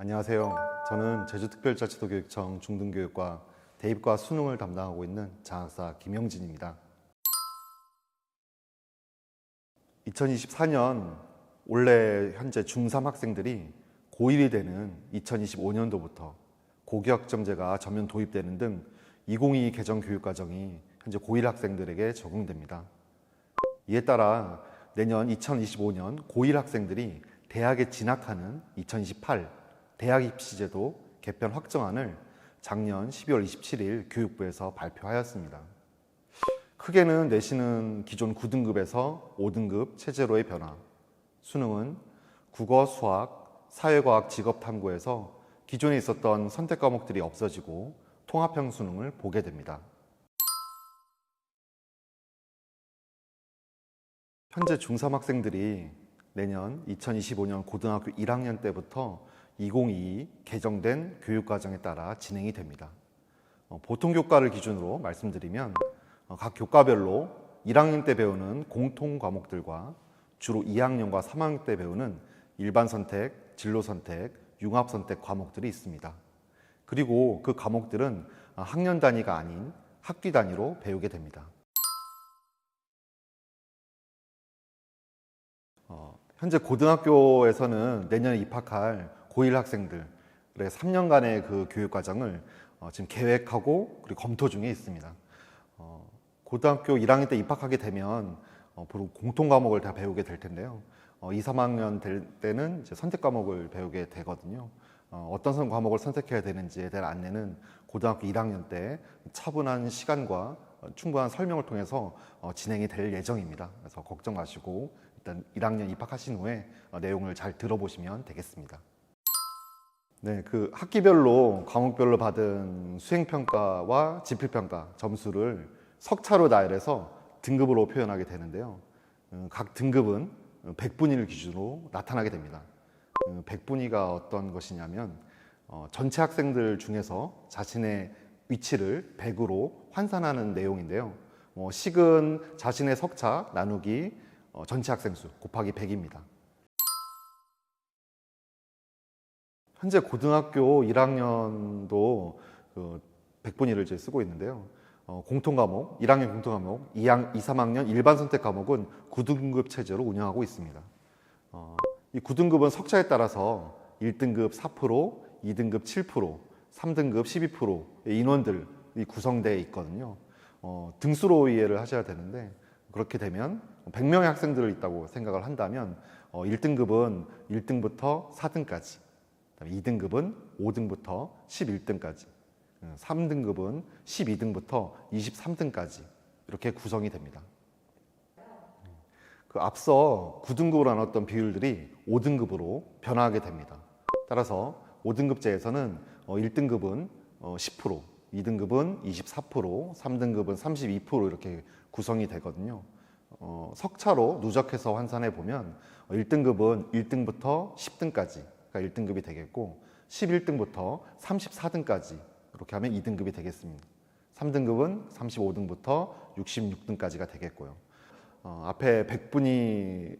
안녕하세요. 저는 제주특별자치도교육청 중등교육과 대입과 수능을 담당하고 있는 장학사 김영진입니다. 2024년 올해 현재 중3 학생들이 고1이 되는 2025년도부터 고교학점제가 전면 도입되는 등 2022 개정 교육과정이 현재 고1 학생들에게 적용됩니다. 이에 따라 내년 2025년 고1 학생들이 대학에 진학하는 2028 대학 입시제도 개편 확정안을 작년 12월 27일 교육부에서 발표하였습니다. 크게는 내신은 기존 9등급에서 5등급 체제로의 변화, 수능은 국어, 수학, 사회과학, 직업탐구에서 기존에 있었던 선택 과목들이 없어지고 통합형 수능을 보게 됩니다. 현재 중3 학생들이 내년 2025년 고등학교 1학년 때부터 2022 개정된 교육과정에 따라 진행이 됩니다. 보통 교과를 기준으로 말씀드리면 각 교과별로 1학년 때 배우는 공통 과목들과 주로 2학년과 3학년 때 배우는 일반 선택, 진로 선택, 융합 선택 과목들이 있습니다. 그리고 그 과목들은 학년 단위가 아닌 학기 단위로 배우게 됩니다. 현재 고등학교에서는 내년에 입학할 고1 학생들의 3년간의 그 교육과정을 지금 계획하고 그리고 검토 중에 있습니다. 고등학교 1학년 때 입학하게 되면 공통 과목을 다 배우게 될 텐데요. 2, 3학년 될 때는 이제 선택 과목을 배우게 되거든요. 어떤 과목을 선택해야 되는지에 대한 안내는 고등학교 1학년 때 차분한 시간과 충분한 설명을 통해서 진행이 될 예정입니다. 그래서 걱정 마시고 일단 1학년 입학하신 후에 내용을 잘 들어보시면 되겠습니다. 네, 그 학기별로 과목별로 받은 수행평가와 지필평가 점수를 석차로 나열해서 등급으로 표현하게 되는데요. 각 등급은 100분위를 기준으로 나타나게 됩니다. 100분위가 어떤 것이냐면 전체 학생들 중에서 자신의 위치를 100으로 환산하는 내용인데요. 식은 자신의 석차 나누기 전체 학생 수 곱하기 100입니다. 현재 고등학교 1학년도 100분위를 이제 쓰고 있는데요. 공통 과목, 1학년 공통 과목, 2, 3학년 일반 선택 과목은 9등급 체제로 운영하고 있습니다. 이 9등급은 석차에 따라서 1등급 4%, 2등급 7%, 3등급 12%의 인원들이 구성되어 있거든요. 등수로 이해를 하셔야 되는데 그렇게 되면 100명의 학생들이 있다고 생각을 한다면 1등급은 1등부터 4등까지, 2등급은 5등부터 11등까지, 3등급은 12등부터 23등까지 이렇게 구성이 됩니다. 그 앞서 9등급으로 나눴던 비율들이 5등급으로 변화하게 됩니다. 따라서 5등급제에서는 1등급은 10%, 2등급은 24%, 3등급은 32% 이렇게 구성이 되거든요. 석차로 누적해서 환산해 보면 1등급은 1등부터 10등까지가 1등급이 되겠고 11등부터 34등까지 이렇게 하면 2등급이 되겠습니다. 3등급은 35등부터 66등까지가 되겠고요. 앞에 100분위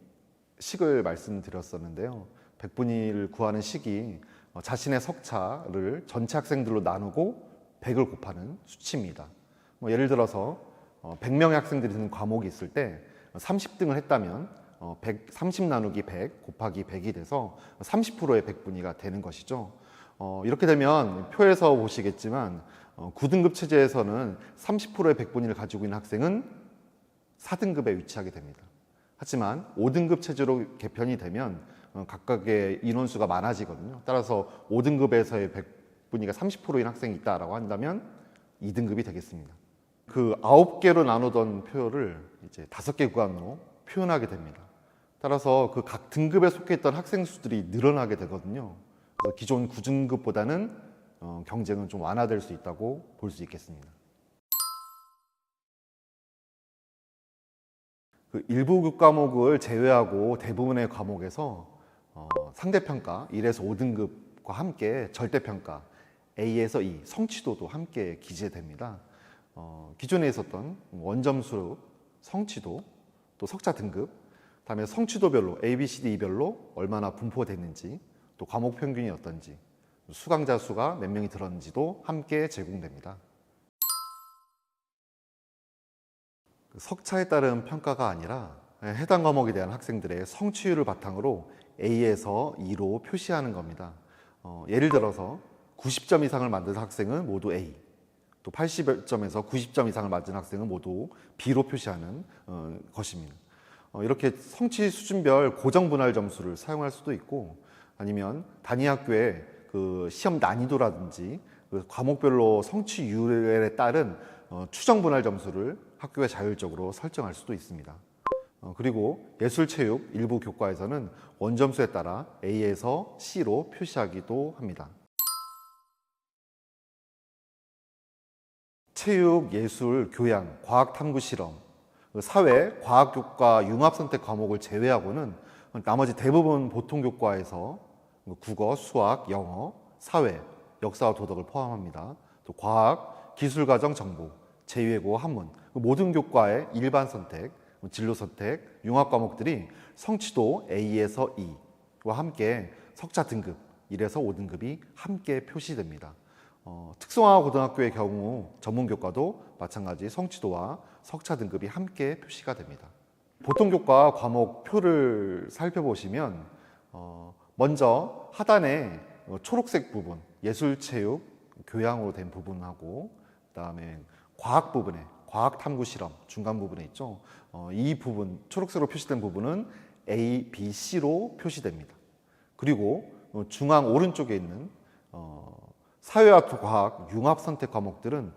식을 말씀드렸었는데요. 100분위를 구하는 식이 자신의 석차를 전체 학생들로 나누고 100을 곱하는 수치입니다. 예를 들어서 100명의 학생들이 드는 과목이 있을 때 30등을 했다면 30 나누기 100 곱하기 100이 돼서 30%의 100분위가 되는 것이죠. 이렇게 되면 표에서 보시겠지만 9등급 체제에서는 30%의 100분위를 가지고 있는 학생은 4등급에 위치하게 됩니다. 하지만 5등급 체제로 개편이 되면 각각의 인원수가 많아지거든요. 따라서 5등급에서의 100분위가 30%인 학생이 있다라고 한다면 2등급이 되겠습니다. 그 9개로 나누던 표를 이제 5개 구간으로 표현하게 됩니다. 따라서 그 각 등급에 속해 있던 학생 수들이 늘어나게 되거든요. 그래서 기존 9등급보다는 경쟁은 좀 완화될 수 있다고 볼 수 있겠습니다. 그 일부 과목을 제외하고 대부분의 과목에서 상대평가 1에서 5등급과 함께 절대평가 A에서 E 성취도도 함께 기재됩니다. 기존에 있었던 원점수 성취도 또 석차 등급, 다음에 성취도별로 A, B, C, D별로 얼마나 분포됐는지 또 과목 평균이 어떤지 수강자 수가 몇 명이 들었는지도 함께 제공됩니다. 석차에 따른 평가가 아니라 해당 과목에 대한 학생들의 성취율을 바탕으로 A에서 E로 표시하는 겁니다. 예를 들어서 90점 이상을 만든 학생은 모두 A, 또 80점에서 90점 이상을 맞은 학생은 모두 B로 표시하는 것입니다. 이렇게 성취 수준별 고정 분할 점수를 사용할 수도 있고, 아니면 단위 학교의 그 시험 난이도라든지 그 과목별로 성취율에 따른 추정 분할 점수를 학교가 자율적으로 설정할 수도 있습니다. 그리고 예술체육 일부 교과에서는 원점수에 따라 A에서 C로 표시하기도 합니다. 체육, 예술, 교양, 과학, 탐구, 실험, 사회, 과학 교과, 융합 선택 과목을 제외하고는 나머지 대부분 보통 교과에서 국어, 수학, 영어, 사회, 역사와 도덕을 포함합니다. 또 과학, 기술, 과정, 정보, 제2외국어, 한문, 모든 교과의 일반 선택, 진로 선택, 융합 과목들이 성취도 A에서 E와 함께 석차 등급 1에서 5등급이 함께 표시됩니다. 특성화 고등학교의 경우 전문교과도 마찬가지 성취도와 석차 등급이 함께 표시가 됩니다. 보통교과 과목표를 살펴보시면 먼저 하단에 초록색 부분, 예술체육, 교양으로 된 부분하고 그다음에 과학 부분에 과학 탐구 실험 중간 부분에 있죠. 이 부분 초록색으로 표시된 부분은 A, B, C로 표시됩니다. 그리고 중앙 오른쪽에 있는 사회와 과학 융합 선택 과목들은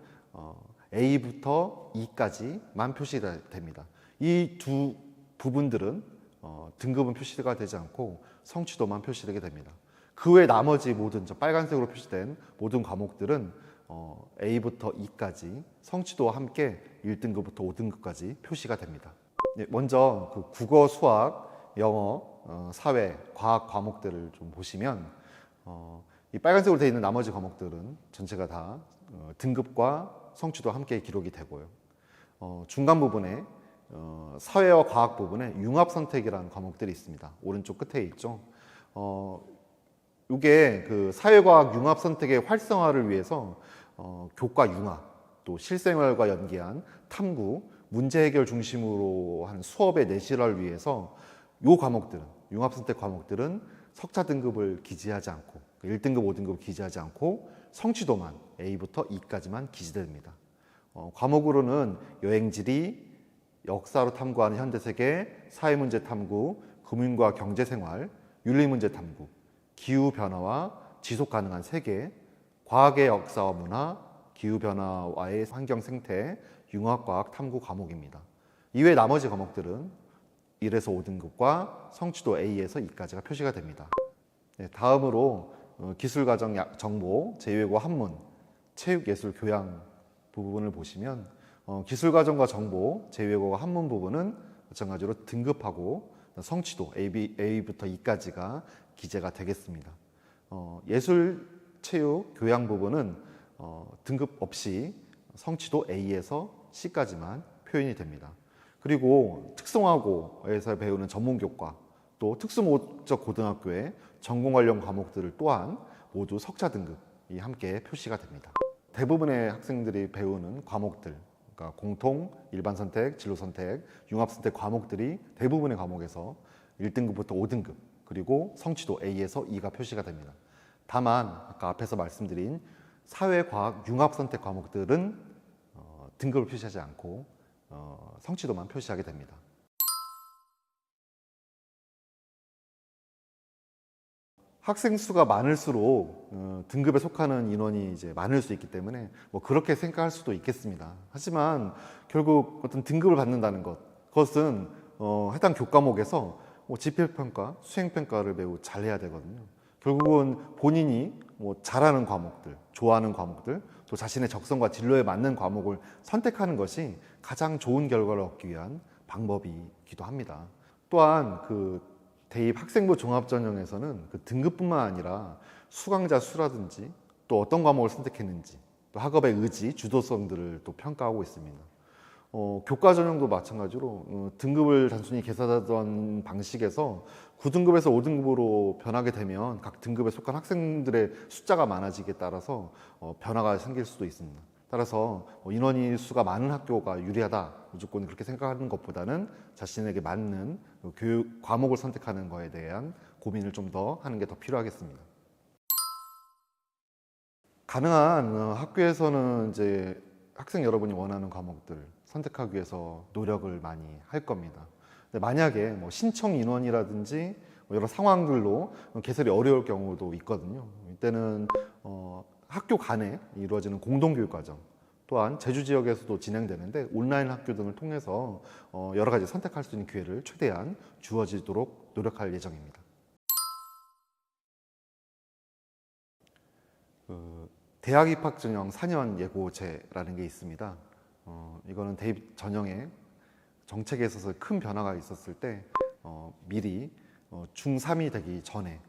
A부터 E까지만 표시가 됩니다. 이 두 부분들은 등급은 표시가 되지 않고 성취도만 표시되게 됩니다. 그 외 나머지 모든 빨간색으로 표시된 모든 과목들은 A부터 E까지 성취도와 함께 1등급부터 5등급까지 표시가 됩니다. 먼저 그 국어, 수학, 영어, 사회, 과학 과목들을 좀 보시면 이 빨간색으로 되어 있는 나머지 과목들은 전체가 다 등급과 성취도 함께 기록이 되고요. 중간 부분에 사회와 과학 부분에 융합 선택이라는 과목들이 있습니다. 오른쪽 끝에 있죠. 이게 그 사회과학 융합 선택의 활성화를 위해서 교과 융합, 또 실생활과 연계한 탐구, 문제 해결 중심으로 한 수업의 내실화를 위해서 이 과목들은 융합 선택 과목들은 석차 등급을 기재하지 않고 1등급, 5등급을 기재하지 않고 성취도만 A부터 E까지만 기재됩니다. 과목으로는 여행지리, 역사로 탐구하는 현대세계, 사회문제 탐구, 금융과 경제생활, 윤리문제 탐구, 기후변화와 지속가능한 세계, 과학의 역사와 문화, 기후변화와의 환경생태, 융합과학 탐구 과목입니다. 이외 나머지 과목들은 1에서 5등급과 성취도 A에서 E까지가 표시가 됩니다. 다음으로 기술과정 정보, 제2외국어 한문, 체육, 예술, 교양 부분을 보시면 기술과정과 정보, 제2외국어 한문 부분은 마찬가지로 등급하고 성취도 A부터 E까지가 기재가 되겠습니다. 예술, 체육, 교양 부분은 등급 없이 성취도 A에서 C까지만 표현이 됩니다. 그리고 특성화고에서 배우는 전문교과, 또 특수목적 고등학교의 전공 관련 과목들을 또한 모두 석차 등급이 함께 표시가 됩니다. 대부분의 학생들이 배우는 과목들, 그러니까 공통, 일반 선택, 진로 선택, 융합 선택 과목들이 대부분의 과목에서 1등급부터 5등급, 그리고 성취도 A에서 E가 표시가 됩니다. 다만 아까 앞에서 말씀드린 사회과학 융합 선택 과목들은 등급을 표시하지 않고 성취도만 표시하게 됩니다. 학생 수가 많을수록 등급에 속하는 인원이 이제 많을 수 있기 때문에 뭐 그렇게 생각할 수도 있겠습니다. 하지만 결국 어떤 등급을 받는다는 그것은 해당 교과목에서 지필평가, 수행평가를 매우 잘해야 되거든요. 결국은 본인이 잘하는 과목들, 좋아하는 과목들, 또 자신의 적성과 진로에 맞는 과목을 선택하는 것이 가장 좋은 결과를 얻기 위한 방법이기도 합니다. 또한 그 대입 학생부 종합전형에서는 그 등급뿐만 아니라 수강자 수라든지 또 어떤 과목을 선택했는지, 또 학업의 의지, 주도성들을 또 평가하고 있습니다. 교과 전형도 마찬가지로 등급을 단순히 계산하던 방식에서 9등급에서 5등급으로 변하게 되면 각 등급에 속한 학생들의 숫자가 많아지기에 따라서 변화가 생길 수도 있습니다. 따라서 인원이 수가 많은 학교가 유리하다 무조건 그렇게 생각하는 것보다는 자신에게 맞는 교육 과목을 선택하는 거에 대한 고민을 좀 더 하는 게 더 필요하겠습니다. 가능한 학교에서는 이제 학생 여러분이 원하는 과목들 선택하기 위해서 노력을 많이 할 겁니다. 근데 만약에 뭐 신청 인원이라든지 여러 상황들로 개설이 어려울 경우도 있거든요. 이때는 학교 간에 이루어지는 공동교육 과정 또한 제주 지역에서도 진행되는데 온라인 학교 등을 통해서 여러 가지 선택할 수 있는 기회를 최대한 주어지도록 노력할 예정입니다. 대학 입학 전형 4년 예고제라는 게 있습니다. 이거는 대입 전형에 정책에 있어서 큰 변화가 있었을 때 미리 중3이 되기 전에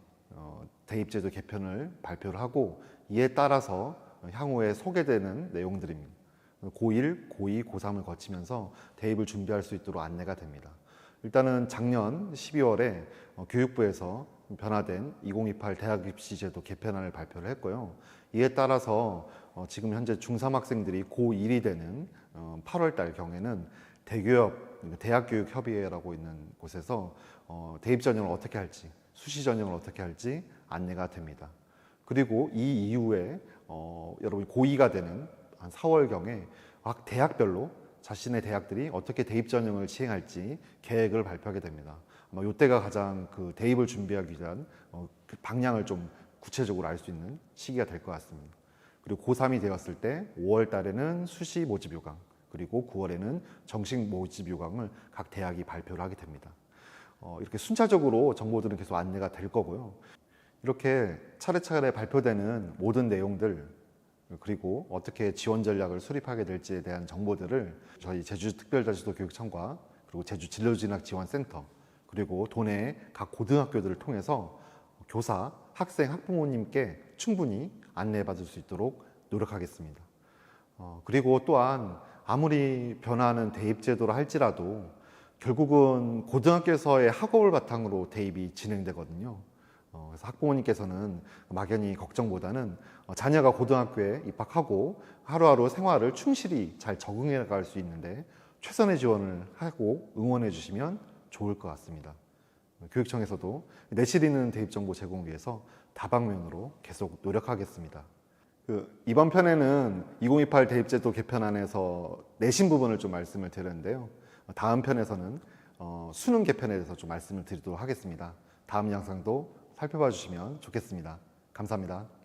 대입제도 개편을 발표를 하고 이에 따라서 향후에 소개되는 내용들입니다. 고1, 고2, 고3을 거치면서 대입을 준비할 수 있도록 안내가 됩니다. 일단은 작년 12월에 교육부에서 변화된 2028 대학 입시제도 개편안을 발표를 했고요. 이에 따라서 지금 현재 중3 학생들이 고1이 되는 8월 달 경에는 대교협, 대학교육협의회라고 있는 곳에서 대입 전형을 어떻게 할지, 수시 전형을 어떻게 할지 안내가 됩니다. 그리고 이 이후에 여러분이 고2가 되는 한 4월경에 각 대학별로 자신의 대학들이 어떻게 대입 전형을 시행할지 계획을 발표하게 됩니다. 아마 이때가 가장 그 대입을 준비하기 위한 그 방향을 좀 구체적으로 알 수 있는 시기가 될 것 같습니다. 그리고 고3이 되었을 때 5월 달에는 수시 모집 요강, 그리고 9월에는 정식 모집 요강을 각 대학이 발표를 하게 됩니다. 이렇게 순차적으로 정보들은 계속 안내가 될 거고요. 이렇게 차례차례 발표되는 모든 내용들 그리고 어떻게 지원 전략을 수립하게 될지에 대한 정보들을 저희 제주특별자치도 교육청과 그리고 제주진로진학지원센터 그리고 도내 각 고등학교들을 통해서 교사, 학생, 학부모님께 충분히 안내받을 수 있도록 노력하겠습니다. 그리고 또한 아무리 변화하는 대입제도라 할지라도 결국은 고등학교에서의 학업을 바탕으로 대입이 진행되거든요. 그래서 학부모님께서는 막연히 걱정보다는 자녀가 고등학교에 입학하고 하루하루 생활을 충실히 잘 적응해 갈 수 있는데 최선의 지원을 하고 응원해 주시면 좋을 것 같습니다. 교육청에서도 내실 있는 대입 정보 제공 위해서 다방면으로 계속 노력하겠습니다. 이번 편에는 2028 대입제도 개편안에서 내신 부분을 좀 말씀을 드렸는데요. 다음 편에서는 수능 개편에 대해서 좀 말씀을 드리도록 하겠습니다. 다음 영상도 살펴봐 주시면 좋겠습니다. 감사합니다.